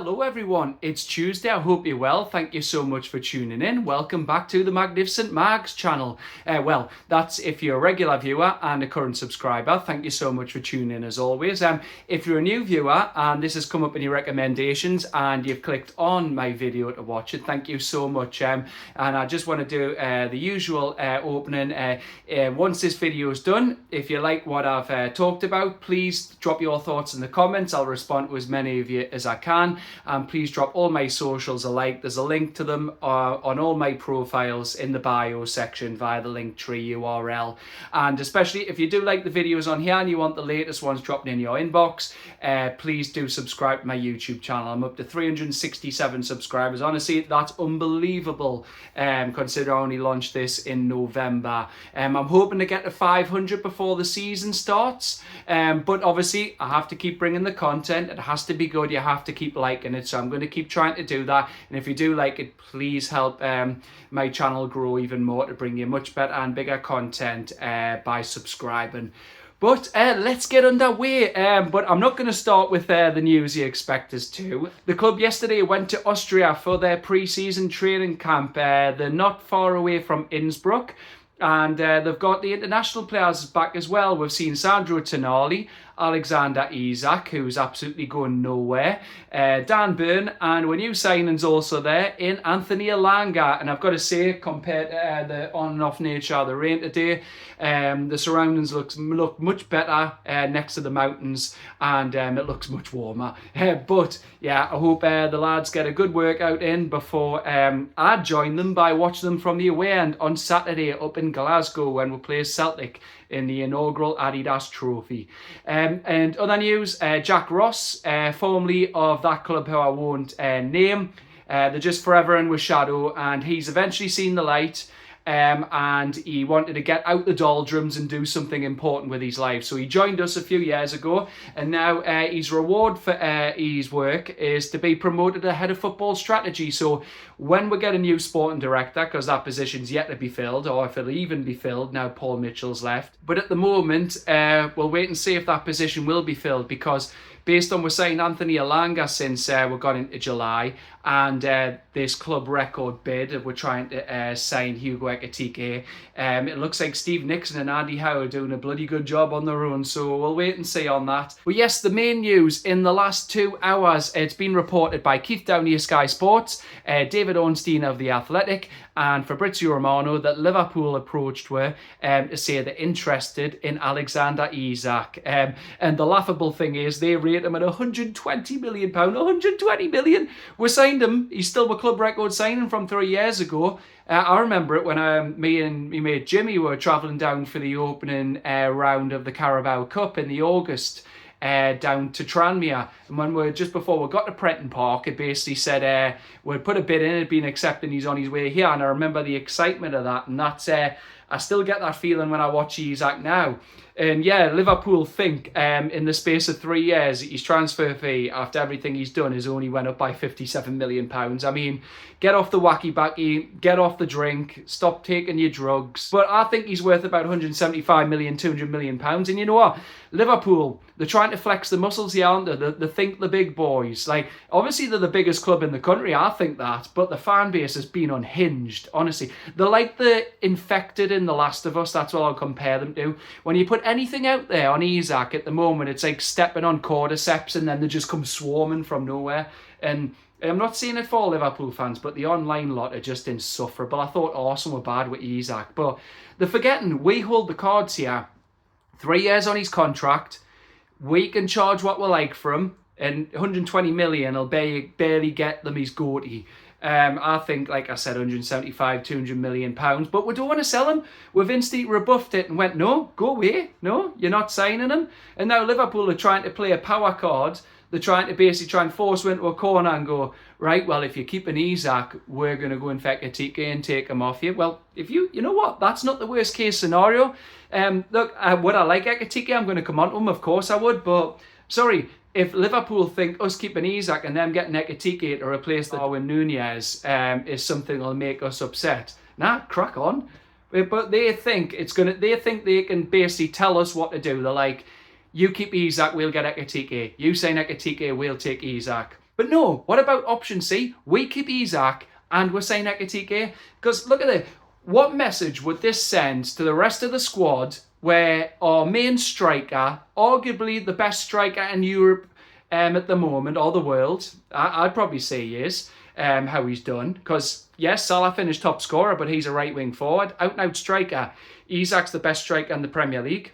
Hello everyone, it's Tuesday. I hope you're well. Thank you so much for tuning in. Welcome back to the Magnificent Mags channel. Well, that's if you're a regular viewer and a current subscriber. Thank you so much for tuning in as always. If you're a new viewer and this has come up in your recommendations and you've clicked on my video to watch it, thank you so much. And I just want to do the usual opening. Once this video is done, if you like what I've talked about, please drop your thoughts in the comments. I'll respond to as many of you as I can. And please drop all my socials alike. There's a link to them on all my profiles in the bio section via the Linktree URL. And especially if you do like the videos on here and you want the latest ones dropped in your inbox, please do subscribe to my YouTube channel. I'm up to 367 subscribers. Honestly, that's unbelievable considering I only launched this in November. I'm hoping to get to 500 before the season starts. But obviously, I have to keep bringing the content. It has to be good. You have to keep liking it, so I'm going to keep trying to do that. And if you do like it, please help my channel grow even more to bring you much better and bigger content by subscribing. But let's get underway. But I'm not going to start with the news you expect us to. The club yesterday went to Austria for their pre-season training camp. They're not far away from Innsbruck. And they've got the international players back as well. We've seen Sandro Tonali, Alexander Isak, who's absolutely going nowhere, Dan Burn, and our new signings also there in Anthony Elanga. And I've got to say, compared to the on and off nature of the rain today, the surroundings look much better next to the mountains, and it looks much warmer. But yeah, I hope the lads get a good workout in before I join them by watching them from the away end on Saturday up in Glasgow when we play Celtic in the inaugural Adidas Trophy. And other news, Jack Ross, formerly of that club who I won't name, they're just forever in with shadow, and he's eventually seen the light. And he wanted to get out the doldrums and do something important with his life. So he joined us a few years ago, and now his reward for his work is to be promoted to head of football strategy. So when we get a new sporting director, because that position's yet to be filled, or if it'll even be filled now Paul Mitchell's left. But at the moment, we'll wait and see if that position will be filled, because based on we're saying Anthony Elanga since we got into July, and this club record bid, we're trying to sign Hugo Ekitike. It looks like Steve Nixon and EddieHowe are doing a bloody good job on their own, so we'll wait and see on that. But yes, the main news in the last 2 hours, it's been reported by Keith Downey of Sky Sports, David Ornstein of The Athletic, and Fabrizio Romano that Liverpool approached her to say they're interested in Alexander Isak. And the laughable thing is they rate him at £120 million. 120 million. We signed him. He's still a club record signing from 3 years ago. I remember it when me and my mate Jimmy were travelling down for the opening round of the Carabao Cup in the August. Down to Tranmere, and when we just before we got to Prenton Park, it basically said we'd put a bid in, it'd been accepted, and he's on his way here. And I remember the excitement of that, and that's I still get that feeling when I watch Isak now. And yeah, Liverpool think in the space of 3 years, his transfer fee after everything he's done has only went up by £57 million. I mean, get off the wacky-backy, get off the drink, stop taking your drugs. But I think he's worth about 175 million, 200 million pounds. And you know what? Liverpool, they're trying to flex the muscles here, aren't they? They think the big boys. Like, obviously they're the biggest club in the country, I think that, but the fan base has been unhinged, honestly. They're like the infected in The Last of Us, that's what I'll compare them to. When you put anything out there on Isak at the moment, it's like stepping on cordyceps and then they just come swarming from nowhere. And I'm not saying it for all Liverpool fans, but the online lot are just insufferable. I thought Arsenal were bad with Isak, but they're forgetting we hold the cards here. 3 years on his contract, we can charge what we like for him, and 120 million will barely get them his goatee. I think, like I said, 175, 200 million pounds, but we don't want to sell him. We've instantly rebuffed it and went, no, go away. No, you're not signing him. And now Liverpool are trying to play a power card. They're trying to basically try and force him into a corner and go, right, well, if you keep an Isak, we're going to go and Ekitike and take him off you. Well, if you know what, that's not the worst case scenario. Look, would I like Ekitike? I'm going to come on to him, of course I would, but sorry, if Liverpool think us keeping Isak and them getting Ekitike to replace the Darwin Nunez is something that'll make us upset, nah, crack on. But they think they can basically tell us what to do. They're like, you keep Isak, we'll get Ekitike. You sign Ekitike, we'll take Isak. But no, what about option C? We keep Isak and we're saying Ekitike. Because look at it. What message would this send to the rest of the squad where our main striker, arguably the best striker in Europe at the moment, or the world, I'd probably say he is, how he's done. Because, yes, Salah finished top scorer, but he's a right-wing forward. Out-and-out striker. Isak's the best striker in the Premier League.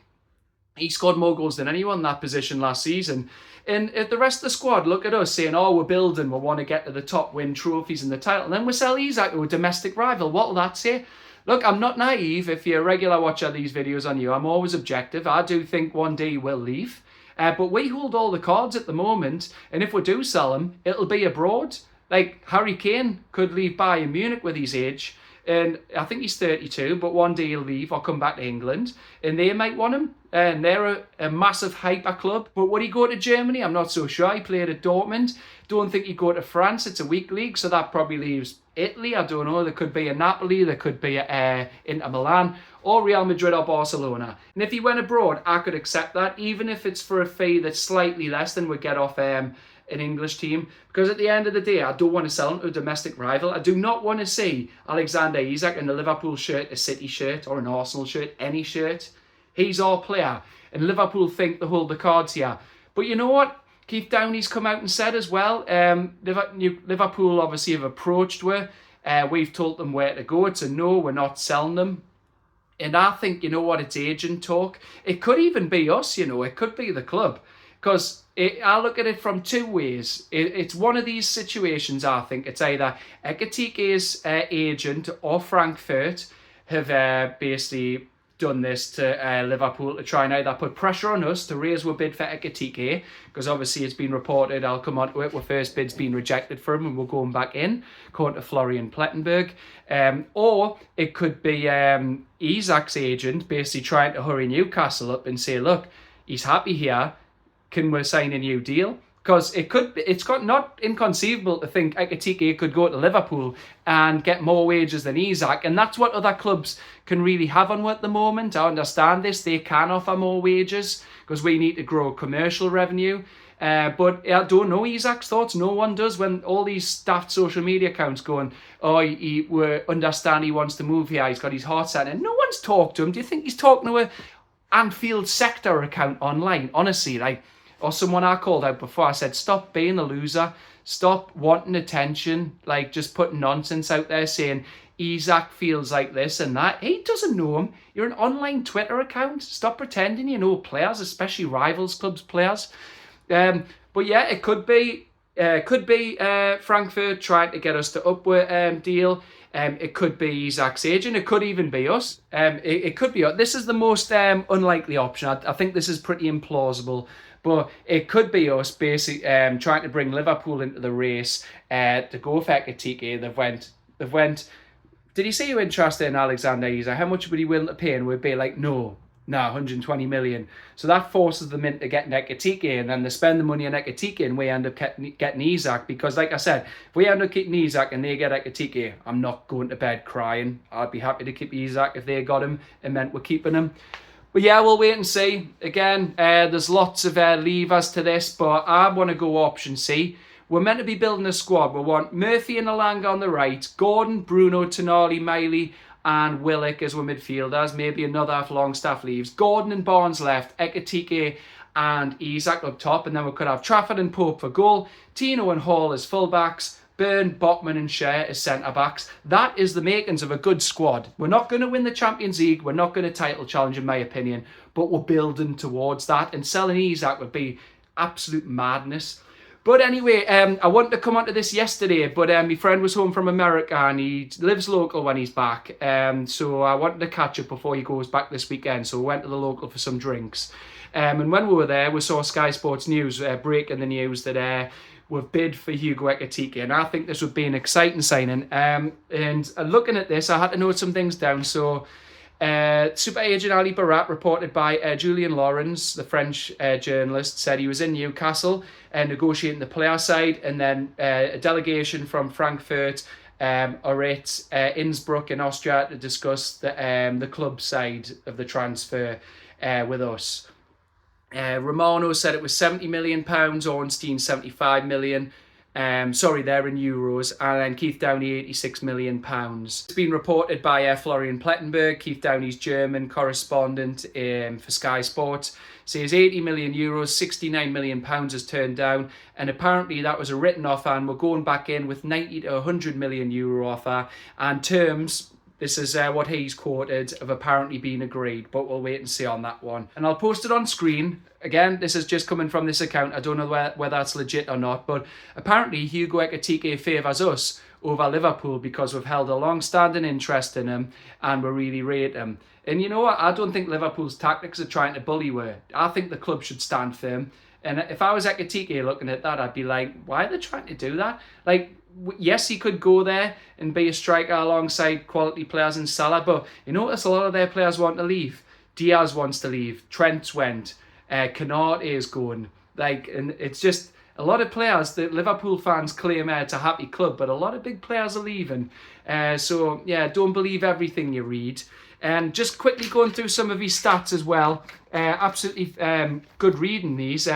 He scored more goals than anyone in that position last season. And the rest of the squad look at us saying, oh, we're building, we want to get to the top, win trophies and the title. And then we sell Isak to a domestic rival. What will that say? Look, I'm not naive. If you're a regular watcher of these videos on you, I'm always objective. I do think one day he will leave. But we hold all the cards at the moment. And if we do sell him, it'll be abroad. Like Harry Kane could leave Bayern Munich with his age. And I think he's 32, but one day he'll leave or come back to England. And they might want him. And they're a massive hyper club. But would he go to Germany? I'm not so sure. He played at Dortmund. Don't think he'd go to France. It's a weak league, so that probably leaves Italy. I don't know. There could be a Napoli. There could be a Inter Milan or Real Madrid or Barcelona. And if he went abroad, I could accept that, even if it's for a fee that's slightly less than we get off an English team. Because at the end of the day, I don't want to sell him to a domestic rival. I do not want to see Alexander Isak in a Liverpool shirt, a City shirt, or an Arsenal shirt, any shirt. He's our player. And Liverpool think they hold the cards here. But you know what? Keith Downey's come out and said as well, Liverpool obviously have approached her. We've told them where to go. It's a no, we're not selling them. And I think, you know what, it's agent talk. It could even be us, you know, it could be the club. Because I look at it from two ways. It's one of these situations, I think. It's either Ekitike's agent or Frankfurt have basically done this to Liverpool to try and either put pressure on us to raise our bid for Ekitike, because obviously it's been reported, I'll come on to it, our first bid's been rejected for him and we're going back in, according to Florian Plettenberg. Or it could be Isak's agent basically trying to hurry Newcastle up and say, look, he's happy here, can we sign a new deal? Because it's got not inconceivable to think Ekitike could go to Liverpool and get more wages than Isak, and that's what other clubs can really have on at the moment. I understand this, they can offer more wages because we need to grow commercial revenue. But I don't know Isak's thoughts. No one does, when all these daft social media accounts going, oh, we understand he wants to move here, he's got his heart set, and no one's talked to him. Do you think he's talking to a Anfield sector account online? Honestly, like, or someone I called out before, I said, stop being a loser. Stop wanting attention. Like, just putting nonsense out there saying Isak feels like this and that. He doesn't know him. You're an online Twitter account. Stop pretending you know players, especially rivals clubs players. But yeah, it could be Frankfurt trying to get us to upward deal. It could be Isak's agent. It could even be us. It could be us. This is the most unlikely option. I think this is pretty implausible. But it could be us basically trying to bring Liverpool into the race to go for Ekitike. They've went. Did he say you were interested in Alexander Isak? How much would he willing to pay? And we'd be like, no, 120 million. So that forces them into getting Ekitike, and then they spend the money on Ekitike, and we end up getting Isak. Because, like I said, if we end up keeping Isak and they get Ekitike, I'm not going to bed crying. I'd be happy to keep Isak if they got him and meant we're keeping him. But yeah, we'll wait and see. Again, there's lots of levers to this, but I want to go option C. We're meant to be building a squad. We want Murphy and Alanga on the right, Gordon, Bruno, Tonali, Miley, and Willock as our midfielders. Maybe another if Longstaff leaves. Gordon and Barnes left, Ekitike and Isak up top, and then we could have Trafford and Pope for goal, Tino and Hall as fullbacks, Byrne, Botman and Shea as centre-backs. That is the makings of a good squad. We're not going to win the Champions League. We're not going to title challenge, in my opinion. But we're building towards that. And selling Isak would be absolute madness. But anyway, I wanted to come onto this yesterday. But my friend was home from America and he lives local when he's back. So I wanted to catch up before he goes back this weekend. So we went to the local for some drinks. And when we were there, we saw Sky Sports News breaking the news that... we've bid for Hugo Ekitike, and I think this would be an exciting signing. And looking at this, I had to note some things down. So, super agent Ali Barat, reported by Julian Lawrence, the French journalist, said he was in Newcastle negotiating the player side, and then a delegation from Frankfurt are at Innsbruck in Austria to discuss the club side of the transfer with us. Romano said it was £70 million, Ornstein £75 million. Sorry, they're in euros. And then Keith Downey, £86 million. It's been reported by Florian Plettenberg, Keith Downey's German correspondent for Sky Sports, says 80 million euros, 69 million pounds is turned down. And apparently that was a written offer, and we're going back in with 90 to 100 million euro offer. And terms, this is what he's quoted, have apparently been agreed, but we'll wait and see on that one. And I'll post it on screen. Again, this is just coming from this account. I don't know whether that's legit or not, but apparently Hugo Ekitike favours us over Liverpool because we've held a long-standing interest in him and we really rate him. And you know what? I don't think Liverpool's tactics are trying to bully her. I think the club should stand firm. And if I was Ekitike looking at that, I'd be like, why are they trying to do that? Like, yes, he could go there and be a striker alongside quality players in Salah, but you notice a lot of their players want to leave. Diaz wants to leave. Trent went. Canate is going. Like, and it's just a lot of players that Liverpool fans claim it's a happy club, but a lot of big players are leaving. So yeah, don't believe everything you read. And just quickly going through some of his stats as well. Absolutely good reading these.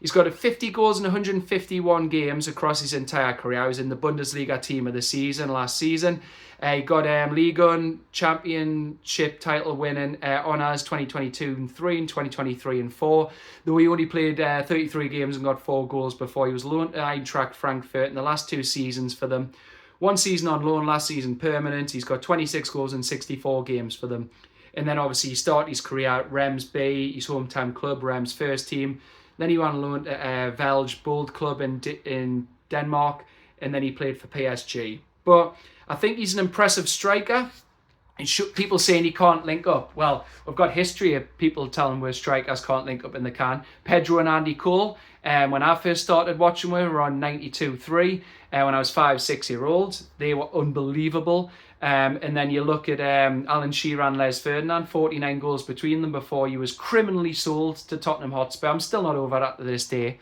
He's got 50 goals in 151 games across his entire career. He was in the Bundesliga team of the season last season. He got Ligue 1 championship title winning honours 2022 and 3 and 2023 and 4. Though he only played 33 games and got 4 goals before he was loaned to Eintracht Frankfurt in the last 2 seasons for them. 1 season on loan, last season permanent. He's got 26 goals in 64 games for them. And then obviously he started his career at Reims B, his hometown club, Reims first team. Then he went on loan to Velge Bold Club in Denmark, and then he played for PSG. But I think he's an impressive striker. And people saying he can't link up. Well, we've got history of people telling where strikers can't link up, and they can. Pedro and Andy Cole, when I first started watching them, we were on 92.3. When I was 5-6 year old, they were unbelievable. And then you look at Alan Shearer and Les Ferdinand, 49 goals between them before he was criminally sold to Tottenham Hotspur. I'm still not over that to this day.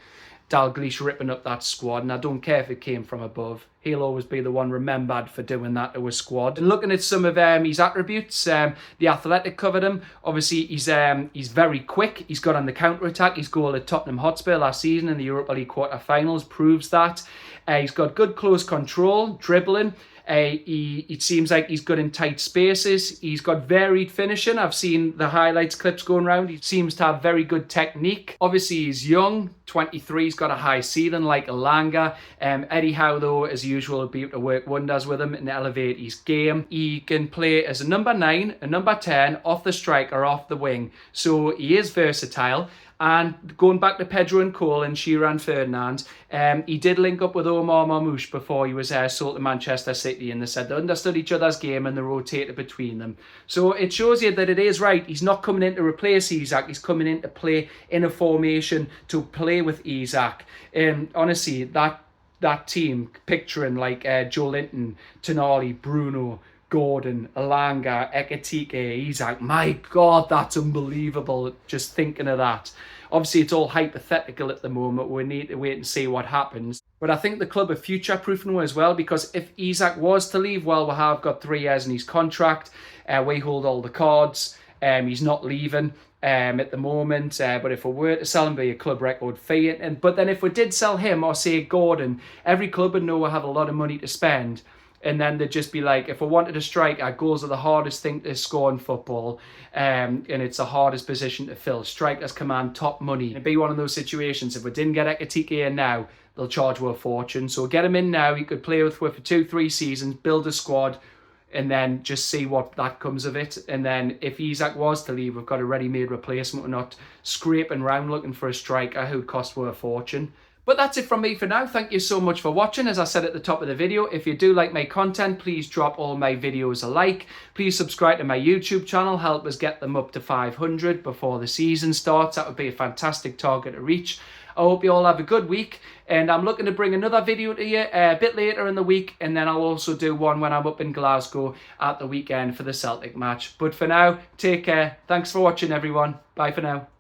Dalglish ripping up that squad, and I don't care if it came from above. He'll always be the one remembered for doing that to a squad. And looking at some of his attributes, the Athletic covered him. Obviously, he's very quick. He's got on the counter-attack. His goal at Tottenham Hotspur last season in the Europa League quarter-finals proves that. He's got good close control, dribbling. It seems like he's good in tight spaces. He's got varied finishing. I've seen the highlights clips going around. He seems to have very good technique. Obviously, he's young, 23. He's got a high ceiling like Elanga. EddieHowe, though, as usual, will be able to work wonders with him and elevate his game. He can play as a number 9, a number 10, off the strike or off the wing. So he is versatile. And going back to Pedro and Cole and Shearer and Ferdinand, he did link up with Omar Marmoush before he was sold to Manchester City, and they said they understood each other's game and they rotated between them. So it shows you that it is right. He's not coming in to replace Isak. He's coming in to play in a formation to play with Isak. Honestly, that team, picturing like Joe Linton, Tonali, Bruno, Gordon, Elanga, Ekitike, Isak. My God, that's unbelievable just thinking of that. Obviously, it's all hypothetical at the moment. We need to wait and see what happens. But I think the club are future-proofing as well, because if Isak was to leave, well, we have got 3 years in his contract. We hold all the cards. He's not leaving at the moment. But if we were to sell him, be a club record fee. But then if we did sell him, or say Gordon, every club would know we have a lot of money to spend. And then they'd just be like, if we wanted a striker, goals are the hardest thing to score in football. And it's the hardest position to fill. Strikers command top money. It'd be one of those situations, if we didn't get Ekitike in now, they'll charge you a fortune. So get him in now. He could play with for 2-3 seasons, build a squad, and then just see what that comes of it. And then if Isak was to leave, we've got a ready-made replacement. We're not scraping around looking for a striker who'd cost a fortune. But that's it from me for now. Thank you so much for watching. As I said at the top of the video, if you do like my content, please drop all my videos a like. Please subscribe to my YouTube channel. Help us get them up to 500 before the season starts. That would be a fantastic target to reach. I hope you all have a good week. And I'm looking to bring another video to you a bit later in the week. And then I'll also do one when I'm up in Glasgow at the weekend for the Celtic match. But for now, take care. Thanks for watching, everyone. Bye for now.